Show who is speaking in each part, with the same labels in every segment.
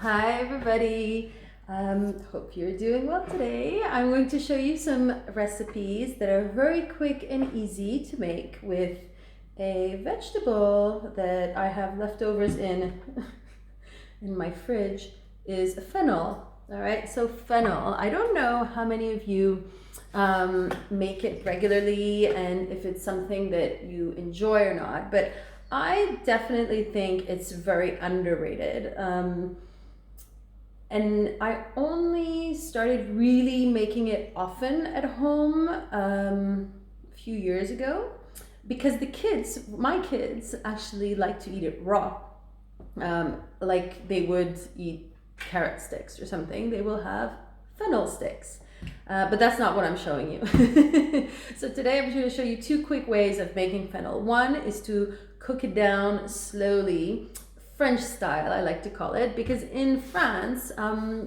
Speaker 1: Hi everybody. Hope you're doing well today. I'm going to show you some recipes that are very quick and easy to make with a vegetable that I have leftovers in in my fridge is fennel. All right, so fennel. I don't know how many of you make it regularly and if it's something that you enjoy or not, but I definitely think it's very underrated. And I only started really making it often at home a few years ago because my kids actually like to eat it raw. Like they would eat carrot sticks or something. They will have fennel sticks. But that's not what I'm showing you. So today I'm going to show you two quick ways of making fennel. One is to cook it down slowly, French style I like to call it, because in France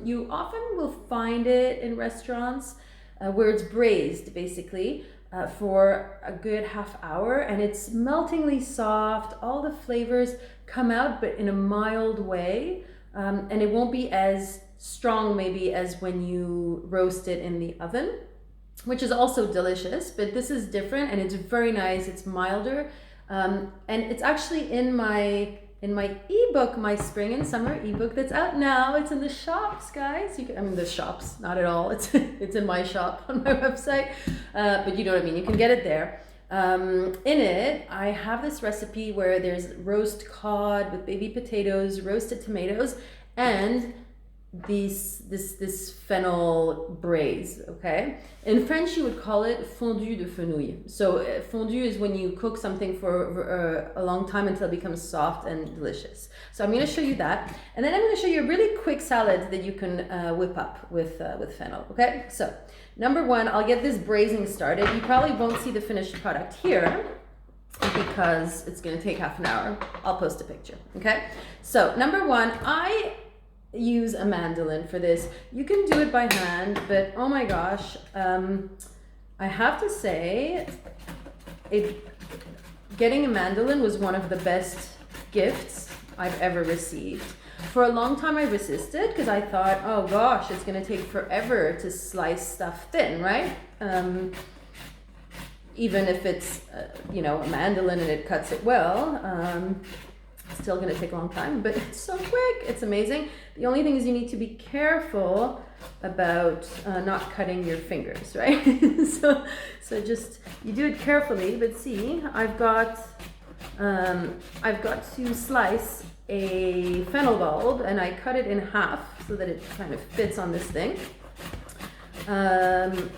Speaker 1: you often will find it in restaurants where it's braised basically for a good half hour, and it's meltingly soft. All the flavors come out but in a mild way, and it won't be as strong maybe as when you roast it in the oven, which is also delicious, but this is different and it's very nice. It's milder, and it's actually in my ebook, my spring and summer ebook that's out now. It's in the shops, guys. The shops, not at all. It's in my shop on my website, but you know what I mean. You can get it there. In it, I have this recipe where there's roast cod with baby potatoes, roasted tomatoes, and this fennel braise. Okay, in French you would call it fondue de fenouil. So fondue is when you cook something for a long time until it becomes soft and delicious. So I'm going to show you that, and then I'm going to show you a really quick salad that you can whip up with fennel. Okay, so number one, I'll get this braising started. You probably won't see the finished product here because it's going to take half an hour. I'll post a picture. Okay, so number one, I use a mandolin for this. You can do it by hand, but oh my gosh, I have to say, getting a mandolin was one of the best gifts I've ever received. For a long time I resisted because I thought, oh gosh, it's gonna take forever to slice stuff thin, right? Even if it's a mandolin and it cuts it well, it's still going to take a long time, but it's so quick. It's amazing. The only thing is you need to be careful about not cutting your fingers, right? so just you do it carefully. But see, I've got to slice a fennel bulb, and I cut it in half so that it kind of fits on this thing. And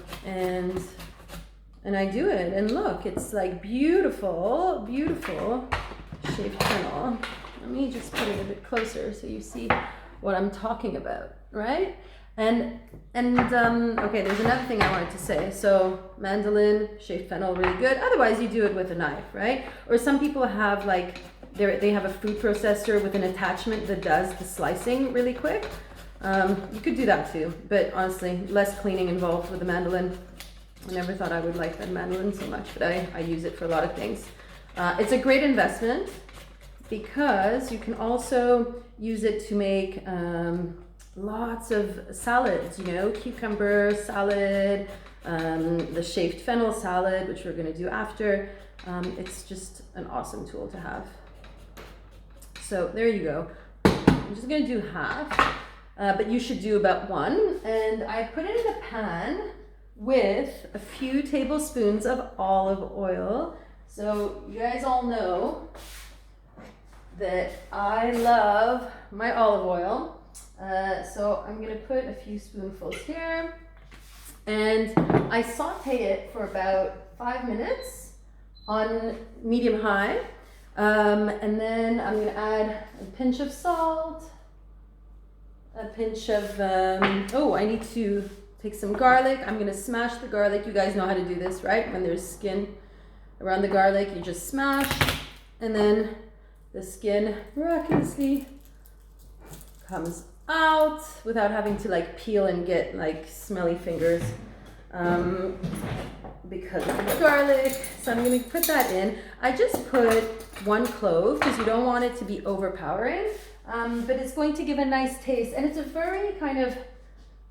Speaker 1: I do it, and look, it's like beautiful, beautiful shaved fennel. Let me just put it a bit closer so you see what I'm talking about, right? And okay, there's another thing I wanted to say. So mandolin, shaved fennel, really good. Otherwise, you do it with a knife, right? Or some people have they have a food processor with an attachment that does the slicing really quick. You could do that too, but honestly, less cleaning involved with the mandolin. I never thought I would like that mandolin so much, but I use it for a lot of things. It's a great investment because you can also use it to make lots of salads, cucumber salad, the shaved fennel salad, which we're going to do after. It's just an awesome tool to have. So there you go. I'm just going to do half, but you should do about one. And I put it in a pan with a few tablespoons of olive oil. So you guys all know that I love my olive oil. So I'm going to put a few spoonfuls here. And I saute it for about 5 minutes on medium high. And then I'm going to add a pinch of salt, a pinch of, I need to take some garlic. I'm going to smash the garlic. You guys know how to do this, right? When there's skin around the garlic, you just smash, and then the skin miraculously comes out without having to peel and get smelly fingers because of the garlic. So I'm going to put that in. I just put 1 clove because you don't want it to be overpowering. but it's going to give a nice taste, and it's a very kind of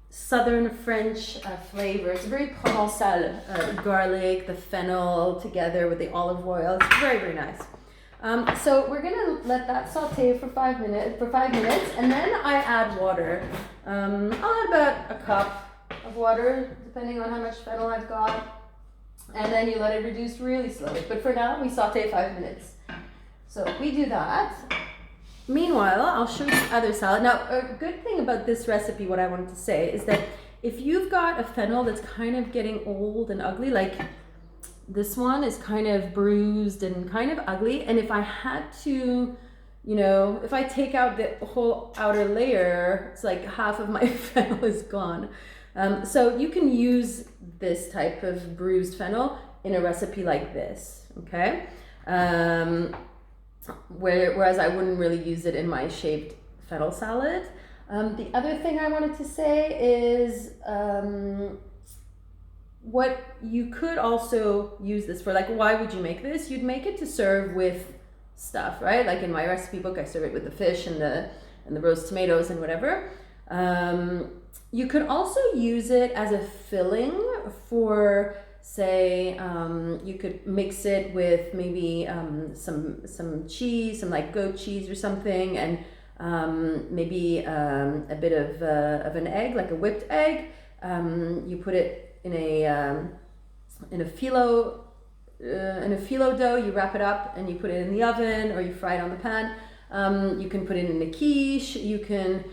Speaker 1: southern French flavor. It's very provençal, garlic, the fennel together with the olive oil. It's very, very nice. So we're gonna let that saute for 5 minutes, and then I add water. I'll add about a cup of water, depending on how much fennel I've got, and then you let it reduce really slowly. But for now, we saute 5 minutes. So we do that. Meanwhile, I'll show you the other salad. Now, a good thing about this recipe, what I wanted to say, is that if you've got a fennel that's kind of getting old and ugly, like this one is kind of bruised and kind of ugly, and if I had to, if I take out the whole outer layer, it's like half of my fennel is gone. So you can use this type of bruised fennel in a recipe like this, okay? Whereas I wouldn't really use it in my shaved fennel salad. The other thing I wanted to say is what you could also use this for, like, why would you make this? You'd make it to serve with stuff, right? Like in my recipe book, I serve it with the fish and the roast tomatoes and whatever. You could also use it as a filling for, say, you could mix it with maybe some cheese, some like goat cheese or something, and maybe a bit of an egg, like a whipped egg. You put it in a phyllo dough. You wrap it up and you put it in the oven, or you fry it on the pan. You can put it in a quiche. You can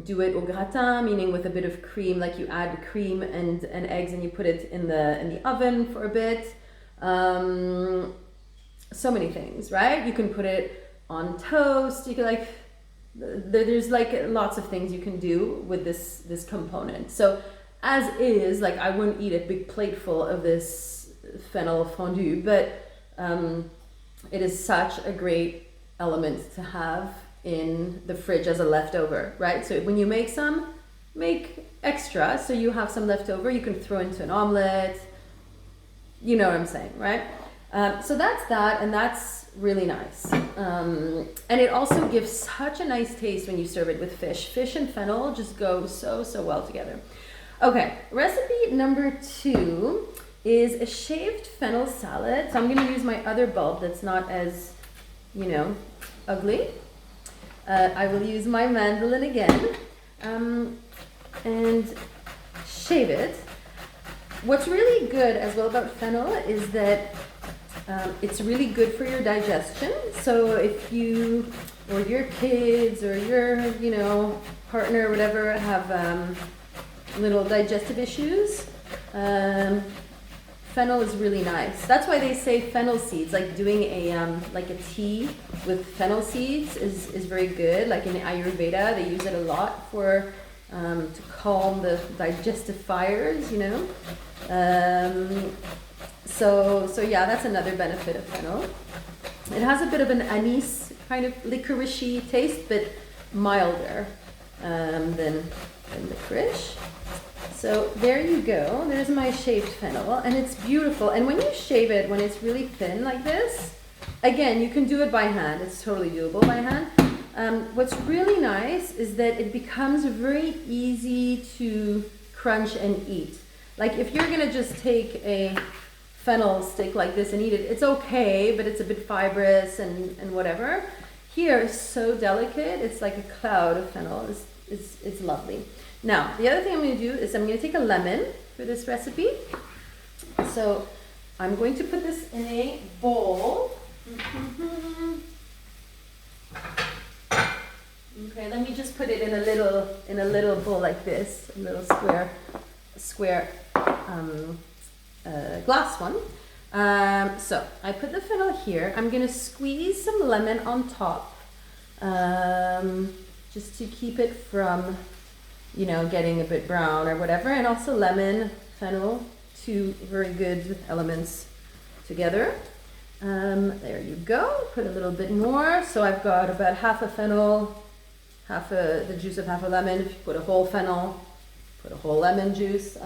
Speaker 1: do it au gratin, meaning with a bit of cream, like you add cream and eggs and you put it in the oven for a bit. So many things, right? You can put it on toast. You can there's like lots of things you can do with this component. So as is, like, I wouldn't eat a big plateful of this fennel fondue, but it is such a great element to have in the fridge as a leftover, right? So when you make extra, so you have some leftover, you can throw into an omelet. You know what I'm saying, right? So that's that, and that's really nice. And it also gives such a nice taste when you serve it with fish. Fish and fennel just go so well together. Okay, recipe number 2 is a shaved fennel salad. So I'm going to use my other bulb that's not as, ugly. I will use my mandolin again and shave it. What's really good as well about fennel is that it's really good for your digestion. So if you or your kids or your partner or whatever have little digestive issues, fennel is really nice. That's why they say fennel seeds, like doing a tea with fennel seeds is very good. Like in Ayurveda, they use it a lot for to calm the digestive fires, So yeah, that's another benefit of fennel. It has a bit of an anise kind of licoricey taste, but milder than licorice. So there you go. There's my shaved fennel, and it's beautiful. And when you shave it, when it's really thin like this, again, you can do it by hand. It's totally doable by hand. What's really nice is that it becomes very easy to crunch and eat. Like if you're gonna just take a fennel stick like this and eat it, it's okay, but it's a bit fibrous and whatever. Here, it's so delicate. It's like a cloud of fennel. It's lovely. Now, the other thing I'm going to do is I'm going to take a lemon for this recipe. So I'm going to put this in a bowl. Okay, let me just put it in a little bowl like this, a little square glass one. So I put the fennel here. I'm going to squeeze some lemon on top, just to keep it from getting a bit brown or whatever, and also lemon, fennel, 2 very good elements together. There you go. Put a little bit more. So I've got about half a fennel, the juice of half a lemon. If you put a whole fennel, put a whole lemon juice.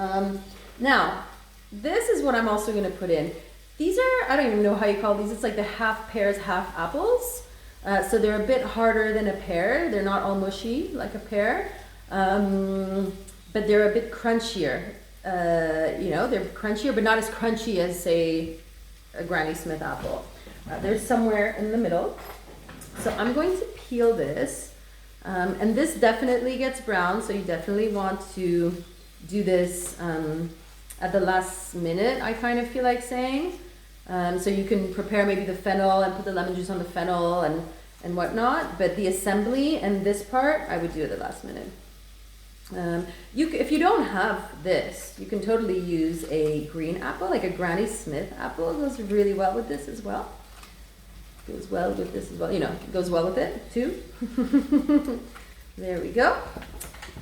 Speaker 1: Now, this is what I'm also going to put in. These are, I don't even know how you call these. It's like the half pears, half apples. So they're a bit harder than a pear. They're not all mushy like a pear, but they're a bit crunchier. They're crunchier, but not as crunchy as, say, a Granny Smith apple. They're somewhere in the middle. So I'm going to peel this. And this definitely gets brown, so you definitely want to do this at the last minute, I kind of feel like saying. So you can prepare maybe the fennel and put the lemon juice on the fennel and whatnot, but the assembly and this part, I would do at the last minute. If you don't have this, you can totally use a green apple, like a Granny Smith apple. It goes really well with this as well. Goes well with this as well. It goes well with it too. There we go.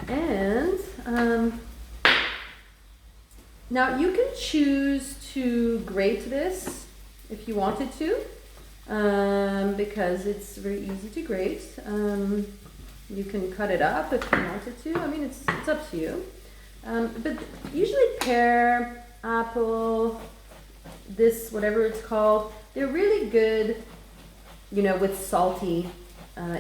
Speaker 1: And now you can choose to grate this if you wanted to, because it's very easy to grate. You can cut it up if you wanted to. I mean, it's up to you. But usually pear, apple, this, whatever it's called, they're really good, with salty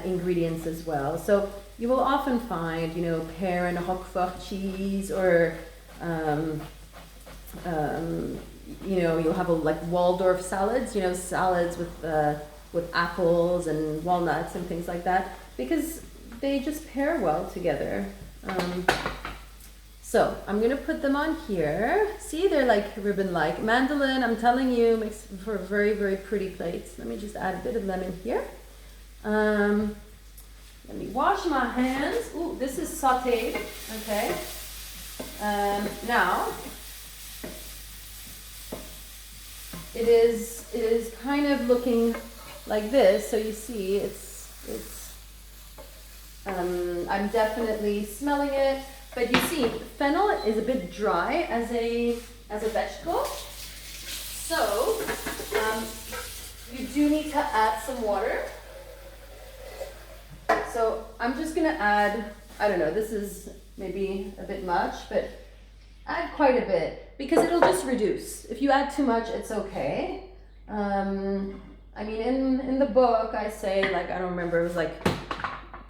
Speaker 1: ingredients as well. So you will often find, pear and Roquefort cheese, or you'll have like Waldorf salads, salads with apples and walnuts and things like that, because they just pair well together. So I'm gonna put them on here. See, they're like ribbon-like. Mandolin, I'm telling you, makes for very, very pretty plates. Let me just add a bit of lemon here. Let me wash my hands. Ooh, this is sauteed, okay. Now, it is kind of looking like this. So you see, I'm definitely smelling it. But you see, fennel is a bit dry as a vegetable, so you do need to add some water. So I'm just gonna add, I don't know, this is maybe a bit much, but add quite a bit, because it'll just reduce. If you add too much, it's okay. I mean, in the book, I say, like, I don't remember, it was like,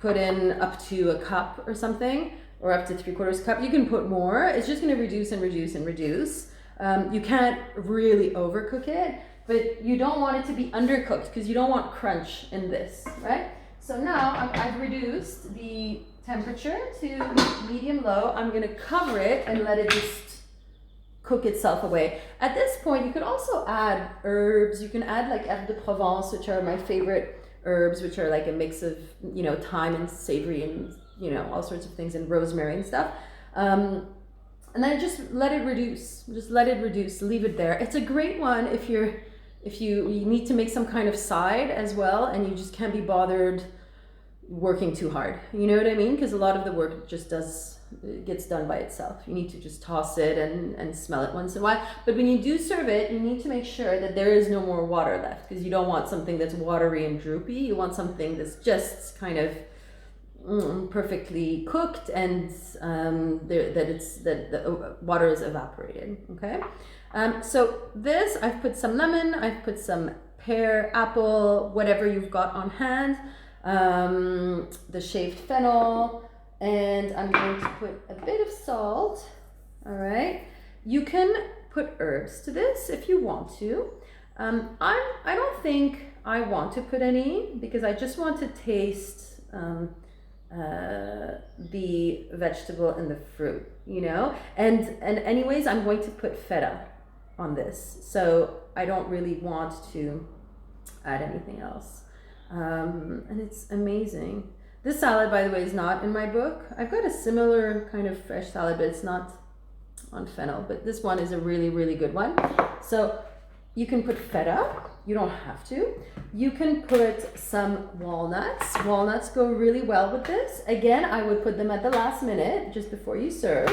Speaker 1: put in up to a cup or something, or up to 3/4 cup. You can put more. It's just going to reduce and reduce and reduce. You can't really overcook it, but you don't want it to be undercooked, because you don't want crunch in this, right? So now I've reduced the temperature to medium-low. I'm going to cover it and let it just cook itself away. At this point, you could also add herbs. You can add like herbes de Provence, which are my favorite herbs, which are like a mix of, thyme and savory and, all sorts of things, and rosemary and stuff. And then just let it reduce. Just let it reduce. Leave it there. It's a great one if you need to make some kind of side as well, and you just can't be bothered working too hard. You know what I mean? Because a lot of the work just gets done by itself. You need to just toss it and smell it once in a while. But when you do serve it, you need to make sure that there is no more water left, because you don't want something that's watery and droopy. You want something that's just kind of perfectly cooked, and that the water is evaporated. Okay. So this, I've put some lemon, I've put some pear, apple, whatever you've got on hand, the shaved fennel, and I'm going to put a bit of salt. All right. You can put herbs to this if you want to. I don't think I want to put any, because I just want to taste the vegetable and the fruit, and anyways, I'm going to put feta on this, so I don't really want to add anything else. And it's amazing. This salad, by the way, is not in my book. I've got a similar kind of fresh salad, but it's not on fennel, but this one is a really, really good one. So you can put feta. You don't have to. You can put some walnuts. Walnuts go really well with this. Again, I would put them at the last minute, just before you serve.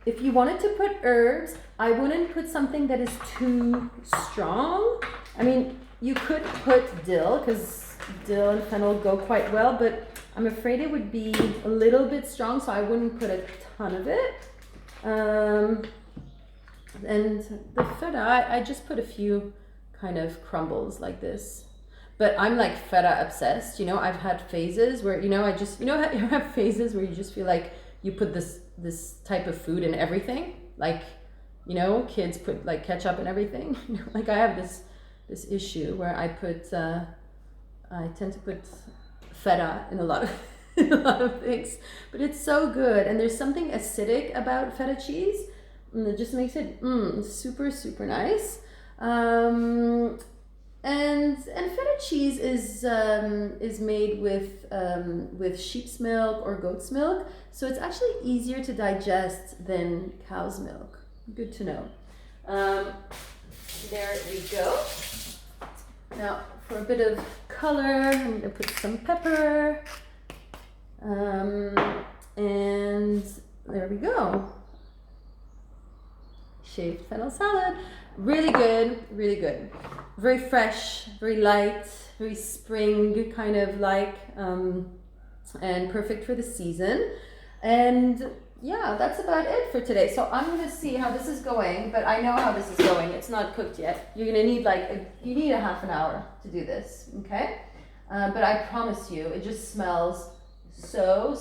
Speaker 1: If you wanted to put herbs, I wouldn't put something that is too strong. I mean, you could put dill, because dill and fennel go quite well, but I'm afraid it would be a little bit strong, so I wouldn't put a ton of it. And the feta, I just put a few kind of crumbles like this. But I'm like feta obsessed. You know, I've had phases where, you know, I just, you know, you have phases where you just feel like you put this type of food in everything. Like, you know, kids put like ketchup in everything. Like I have this issue where I tend to put feta in a lot of in a lot of things, but it's so good. And there's something acidic about feta cheese, and it just makes it super super nice. And feta cheese is made with sheep's milk or goat's milk, so it's actually easier to digest than cow's milk. Good to know. There we go. Now for a bit of color, I'm gonna put some pepper. And there we go. Shaved fennel salad. Really good, really good. Very fresh, very light, very spring kind of like, and perfect for the season. And yeah, that's about it for today. So I'm gonna see how this is going, but I know how this is going. It's not cooked yet. You're gonna need you need a half an hour to do this, okay? But I promise you, it just smells so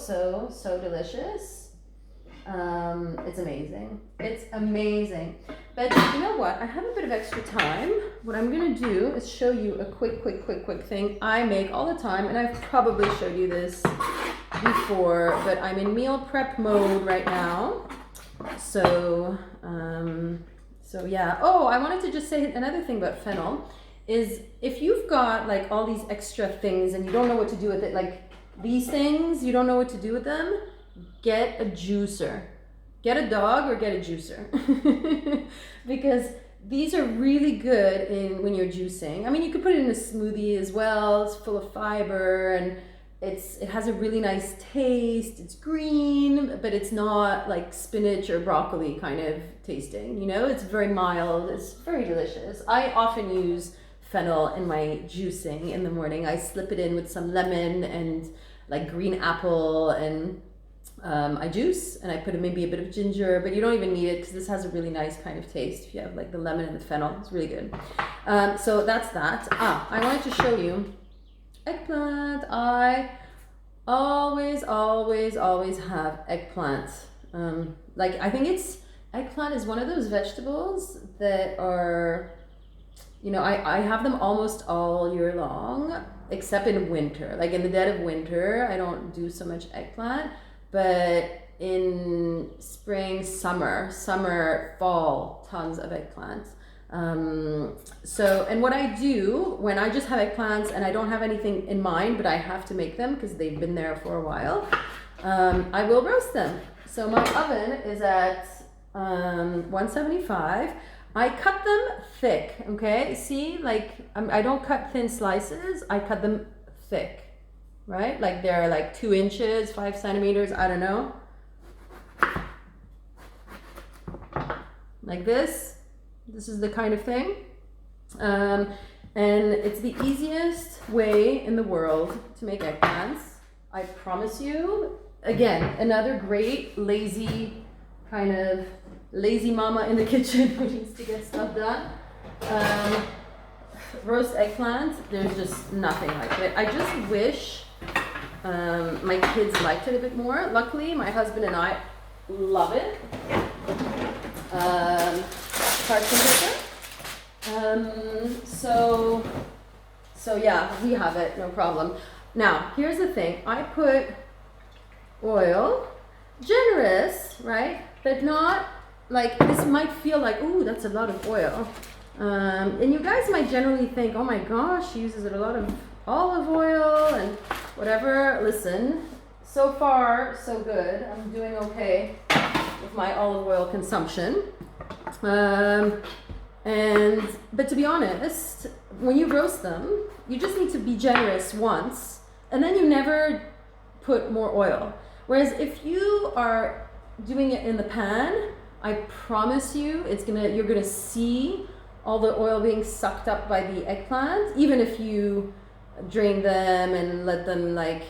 Speaker 1: delicious. It's amazing. It's amazing. But you know what? I have a bit of extra time. What I'm gonna do is show you a quick thing I make all the time, and I've probably showed you this before, but I'm in meal prep mode right now. So yeah. Oh, I wanted to just say another thing about fennel is if you've got like all these extra things and you don't know what to do with it, like these things, you don't know what to do with them, get a juicer. Get a dog or get a juicer. Because these are really good when you're juicing. I mean, you could put it in a smoothie as well. It's full of fiber and it has a really nice taste. It's green, but it's not like spinach or broccoli kind of tasting. You know, it's very mild. It's very delicious. I often use fennel in my juicing in the morning. I slip it in with some lemon and like green apple, and I juice, and I put maybe a bit of ginger, but you don't even need it because this has a really nice kind of taste. If you have like the lemon and the fennel, it's really good. So that's that. I wanted to show you eggplant. I always have eggplant. Like I think eggplant is one of those vegetables that are, you know, I have them almost all year long, except in winter. Like in the dead of winter, I don't do so much eggplant. But in spring, summer, fall, tons of eggplants. And what I do when I just have eggplants and I don't have anything in mind, but I have to make them because they've been there for a while, I will roast them. So my oven is at 175. I cut them thick, okay? See, like I don't cut thin slices, I cut them thick. Right? Like they're like 2 inches, 5 centimeters, I don't know. Like this. This is the kind of thing. And it's the easiest way in the world to make eggplants. I promise you. Again, another great lazy mama in the kitchen who needs to get stuff done. Roast eggplant, there's just nothing like it. I just wish my kids liked it a bit more. Luckily, my husband and I love it. So yeah, we have it, no problem. Now, here's the thing. I put oil, generous, right? But not like, this might feel like, ooh, that's a lot of oil. And you guys might generally think, oh my gosh, she uses a lot of olive oil and whatever. Listen, so far so good. I'm doing okay with my olive oil consumption. But to be honest, when you roast them, you just need to be generous once, and then you never put more oil. Whereas if you are doing it in the pan, I promise you, you're gonna see all the oil being sucked up by the eggplant, even if you drain them and let them like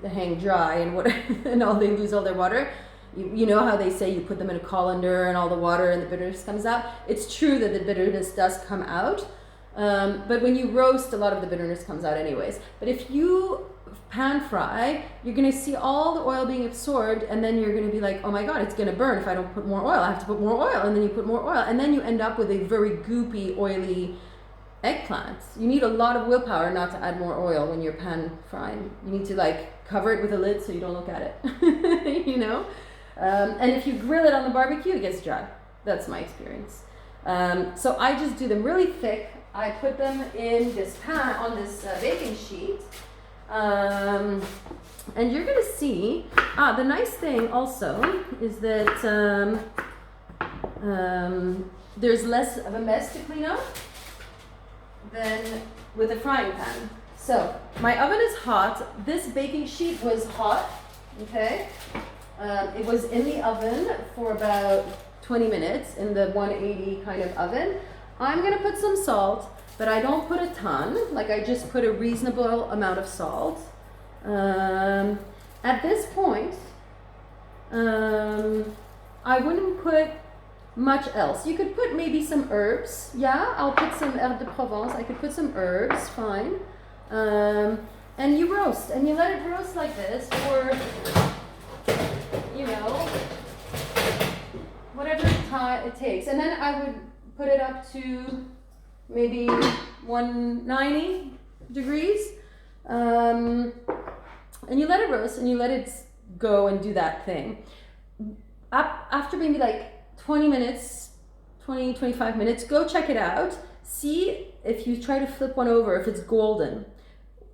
Speaker 1: hang dry and whatever, and they lose all their water. You know how they say you put them in a colander and all the water and the bitterness comes out? It's true that the bitterness does come out, But when you roast, a lot of the bitterness comes out anyways. But if you pan fry, you're gonna see all the oil being absorbed, and then you're gonna be like, oh my god, it's gonna burn if I don't put more oil. I have to put more oil, and then you put more oil, and then you end up with a very goopy, oily eggplant. You need a lot of willpower not to add more oil when you're pan frying. You need to like cover it with a lid so you don't look at it, you know? And if you grill it on the barbecue, it gets dry. That's my experience. So I just do them really thick. I put them in this pan on this baking sheet. And you're gonna see, the nice thing also is that there's less of a mess to clean up than with a frying pan. So my oven is hot. This baking sheet was hot, okay? It was in the oven for about 20 minutes in the 180 kind of oven. I'm gonna put some salt, but I don't put a ton. Like I just put a reasonable amount of salt. At this point, I wouldn't put much else. You could put maybe some herbs. Yeah, I'll put some herbes de Provence. I could put some herbs, fine. And you roast, and you let it roast like this for, you know, whatever time it takes. And then I would put it up to maybe 190 degrees. And you let it roast, and you let it go and do that thing. After maybe like 20 minutes, 25 minutes, go check it out. See if you try to flip one over, if it's golden.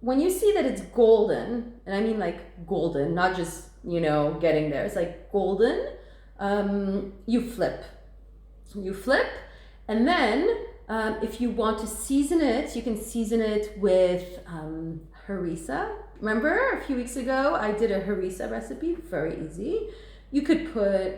Speaker 1: When you see that it's golden, and I mean like golden, not just, you know, getting there, it's like golden, you flip. You flip, and then if you want to season it, you can season it with harissa. Remember a few weeks ago, I did a harissa recipe, very easy. You could put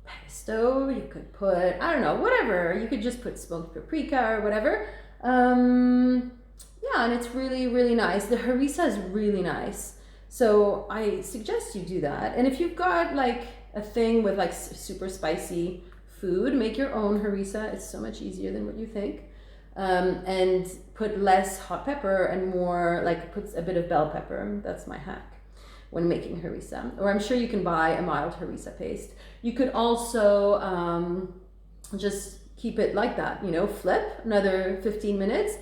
Speaker 1: pesto, you could put, I don't know, whatever. You could just put smoked paprika or whatever. Yeah, and it's really, really nice. The harissa is really nice. So I suggest you do that. And if you've got like a thing with like super spicy food, make your own harissa. It's so much easier than what you think. And put less hot pepper and more, like put a bit of bell pepper. That's my hack when making harissa. Or I'm sure you can buy a mild harissa paste. You could also just keep it like that, you know, flip another 15 minutes.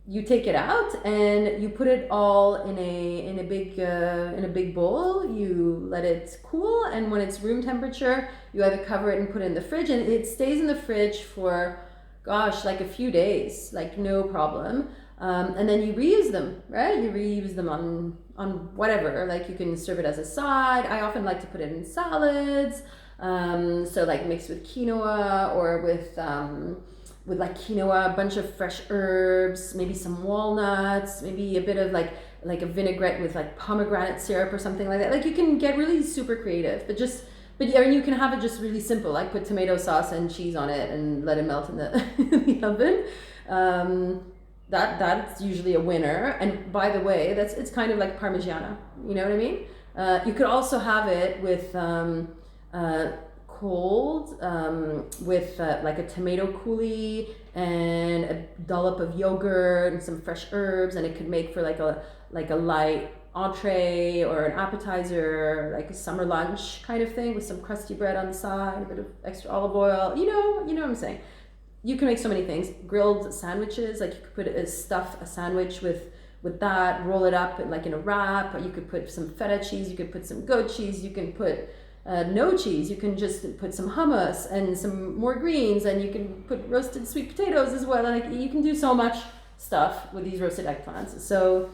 Speaker 1: You take it out and you put it all in a big bowl. You let it cool, and when it's room temperature, you either cover it and put it in the fridge, and it stays in the fridge for, gosh, like a few days, like no problem. And then you reuse them, right? You reuse them on whatever. Like you can serve it as a side. I often like to put it in salads. So like mixed with quinoa or with like quinoa, a bunch of fresh herbs, maybe some walnuts, maybe a bit of like a vinaigrette with like pomegranate syrup or something like that. Like you can get really super creative, but yeah, and you can have it just really simple, like put tomato sauce and cheese on it and let it melt in the, in the oven. That's usually a winner. And by the way, it's kind of like Parmigiana, you know what I mean? You could also have it with cold, with like a tomato coulis and a dollop of yogurt and some fresh herbs, and it could make for like a light entree or an appetizer, like a summer lunch kind of thing with some crusty bread on the side, a bit of extra olive oil. You know what I'm saying. You can make so many things. Grilled sandwiches, like you could put stuff a sandwich with that, roll it up like in a wrap, or you could put some feta cheese, you could put some goat cheese, you can put no cheese, you can just put some hummus and some more greens, and you can put roasted sweet potatoes as well. Like you can do so much stuff with these roasted eggplants. So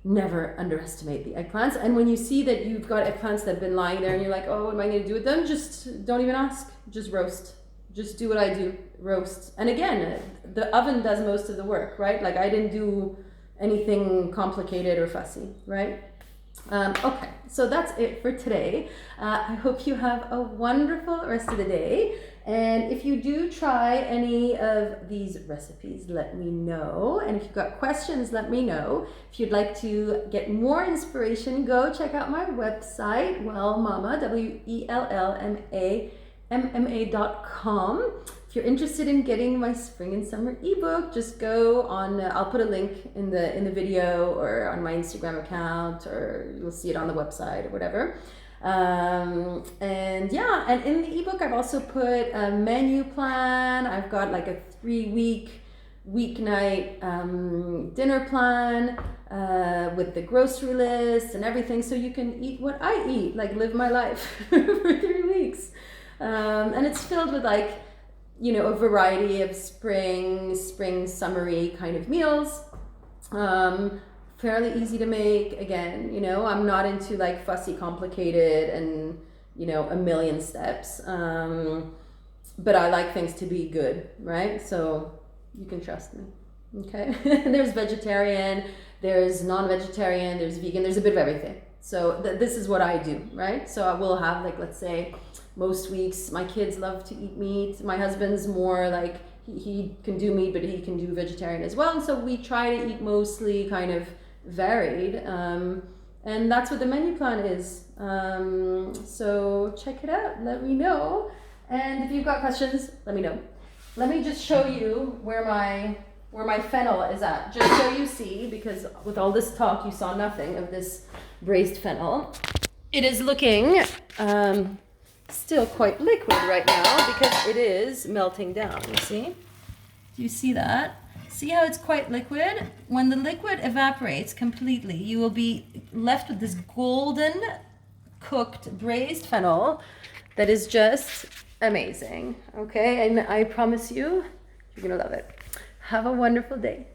Speaker 1: never underestimate the eggplants. And when you see that you've got eggplants that have been lying there and you're like, oh, what am I going to do with them? Just don't even ask. Just roast. Just do what I do, roast. And again, the oven does most of the work, right? Like I didn't do anything complicated or fussy, right? Okay, so that's it for today. I hope you have a wonderful rest of the day. And if you do try any of these recipes, let me know. And if you've got questions, let me know. If you'd like to get more inspiration, go check out my website, wellmama, WELLMA MMA.com. If you're interested in getting my spring and summer ebook, just go on, I'll put a link in the video or on my Instagram account, or you'll see it on the website or whatever. And yeah, and in the ebook I've also put a menu plan. I've got like a 3-week weeknight dinner plan with the grocery list and everything, so you can eat what I eat, like live my life for 3 weeks. And it's filled with like, you know, a variety of spring summery kind of meals. Fairly easy to make. Again, you know, I'm not into like fussy, complicated and, you know, a million steps. But I like things to be good, right? So you can trust me. Okay. There's vegetarian, there's non-vegetarian, there's vegan, there's a bit of everything. So this is what I do, right? So I will have, like, let's say most weeks my kids love to eat meat. My husband's more like, he can do meat, but he can do vegetarian as well. And so we try to eat mostly kind of varied. And that's what the menu plan is. So check it out, let me know. And if you've got questions, let me know. Let me just show you where my fennel is at, just so you see, because with all this talk you saw nothing of this braised fennel. It is looking still quite liquid right now because it is melting down, you see? Do you see that? See how it's quite liquid? When the liquid evaporates completely, you will be left with this golden cooked braised fennel that is just amazing, okay? And I promise you, you're gonna love it. Have a wonderful day.